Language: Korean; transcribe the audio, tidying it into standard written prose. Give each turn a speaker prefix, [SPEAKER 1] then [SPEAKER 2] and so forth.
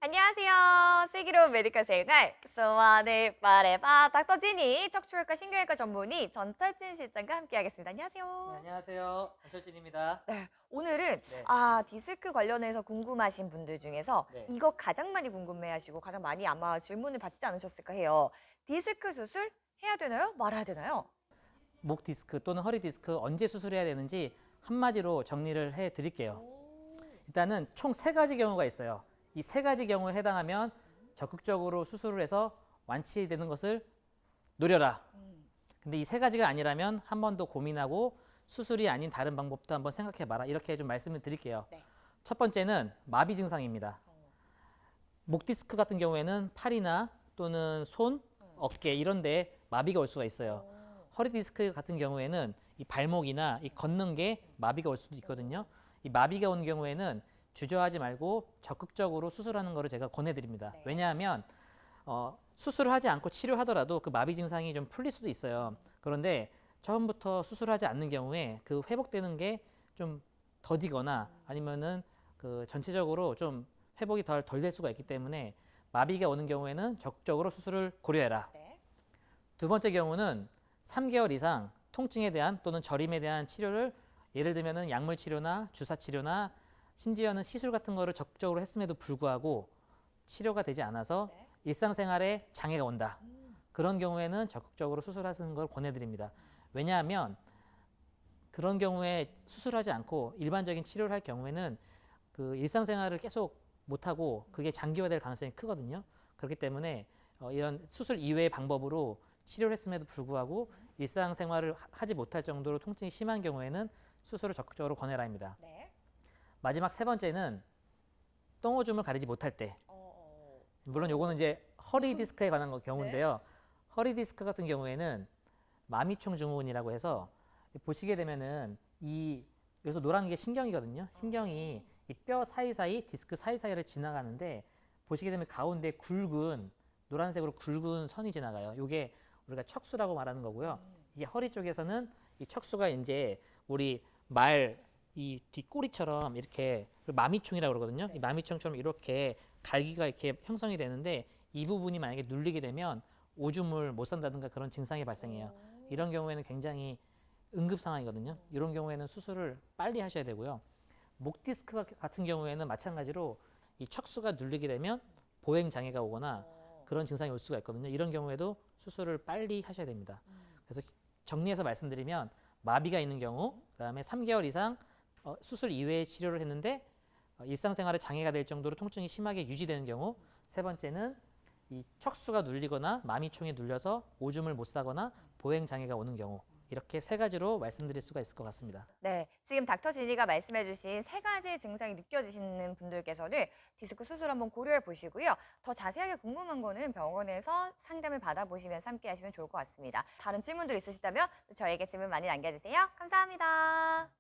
[SPEAKER 1] 안녕하세요. 슬기로운 메디컬 생활 소원을 말해봐 닥터진이 척추외과 신경외과 전문의 전철진 실장과 함께하겠습니다.
[SPEAKER 2] 네,
[SPEAKER 1] 안녕하세요.
[SPEAKER 2] 안녕하세요. 전철진입니다.
[SPEAKER 1] 네, 오늘은
[SPEAKER 2] 네,
[SPEAKER 1] 디스크 관련해서 궁금하신 분들 중에서
[SPEAKER 2] 네.
[SPEAKER 1] 이거 가장 많이 궁금해하시고 가장 많이 아마 질문을 받지 않으셨을까 해요. 디스크 수술 해야 되나요? 말아야 되나요?
[SPEAKER 2] 목 디스크 또는 허리 디스크 언제 수술해야 되는지 한마디로 정리를 해 드릴게요. 일단은 총 세 가지 경우가 있어요. 이 세 가지 경우에 해당하면 적극적으로 수술을 해서 완치되는 것을 노려라. 근데 이 세 가지가 아니라면 한 번 더 고민하고 수술이 아닌 다른 방법도 한번 생각해 봐라. 이렇게 좀 말씀을 드릴게요.
[SPEAKER 1] 네.
[SPEAKER 2] 첫 번째는 마비 증상입니다. 목 디스크 같은 경우에는 팔이나 또는 손, 어깨 이런 데에 마비가 올 수가 있어요. 허리 디스크 같은 경우에는 이 발목이나 이 걷는 게 마비가 올 수도 있거든요. 이 마비가 온 경우에는 주저하지 말고 적극적으로 수술하는 것을 제가 권해드립니다.
[SPEAKER 1] 네.
[SPEAKER 2] 왜냐하면 수술을 하지 않고 치료하더라도 그 마비 증상이 좀 풀릴 수도 있어요. 그런데 처음부터 수술하지 않는 경우에 그 회복되는 게 좀 더디거나 아니면은 그 전체적으로 좀 회복이 덜 될 수가 있기 때문에 마비가 오는 경우에는 적극적으로 수술을 고려해라.
[SPEAKER 1] 네.
[SPEAKER 2] 두 번째 경우는 3개월 이상 통증에 대한 또는 저림에 대한 치료를 예를 들면은 약물 치료나 주사 치료나 심지어는 시술 같은 거를 적극적으로 했음에도 불구하고 치료가 되지 않아서
[SPEAKER 1] 네.
[SPEAKER 2] 일상생활에 장애가 온다. 그런 경우에는 적극적으로 수술하시는 걸 권해드립니다. 왜냐하면 그런 경우에 수술하지 않고 일반적인 치료를 할 경우에는 그 일상생활을 계속 못하고 그게 장기화될 가능성이 크거든요. 그렇기 때문에 이런 수술 이외의 방법으로 치료를 했음에도 불구하고 일상생활을 하지 못할 정도로 통증이 심한 경우에는 수술을 적극적으로 권해라입니다.
[SPEAKER 1] 네.
[SPEAKER 2] 마지막 세 번째는 똥오줌을 가리지 못할 때. 물론 요거는 이제 허리 디스크에 관한 경우인데요. 허리 디스크 같은 경우에는 마미총 증후군이라고 해서 보시게 되면은 이 여기서 노란 게 신경이거든요. 신경이 이 뼈 사이사이 디스크 사이사이를 지나가는데 보시게 되면 가운데 굵은 노란색으로 굵은 선이 지나가요. 이게 우리가 척수라고 말하는 거고요. 이게 허리 쪽에서는 이 척수가 이제 우리 말 이 뒷꼬리처럼 이렇게 마미총이라고 그러거든요. 이 마미총처럼 이렇게 갈기가 이렇게 형성이 되는데 이 부분이 만약에 눌리게 되면 오줌을 못 산다든가 그런 증상이 발생해요. 이런 경우에는 굉장히 응급 상황이거든요. 이런 경우에는 수술을 빨리 하셔야 되고요. 목 디스크 같은 경우에는 마찬가지로 이 척수가 눌리게 되면 보행 장애가 오거나 그런 증상이 올 수가 있거든요. 이런 경우에도 수술을 빨리 하셔야 됩니다. 그래서 정리해서 말씀드리면 마비가 있는 경우, 그다음에 3개월 이상 수술 이외의 치료를 했는데 일상생활에 장애가 될 정도로 통증이 심하게 유지되는 경우, 세 번째는 이 척수가 눌리거나 마미총에 눌려서 오줌을 못 싸거나 보행 장애가 오는 경우, 이렇게 세 가지로 말씀드릴 수가 있을 것 같습니다.
[SPEAKER 1] 네, 지금 닥터 진이가 말씀해주신 세 가지 증상이 느껴지시는 분들께서는 디스크 수술 한번 고려해 보시고요. 더 자세하게 궁금한 거는 병원에서 상담을 받아보시면서 함께 하시면 좋을 것 같습니다. 다른 질문들 있으시다면 저에게 질문 많이 남겨주세요. 감사합니다.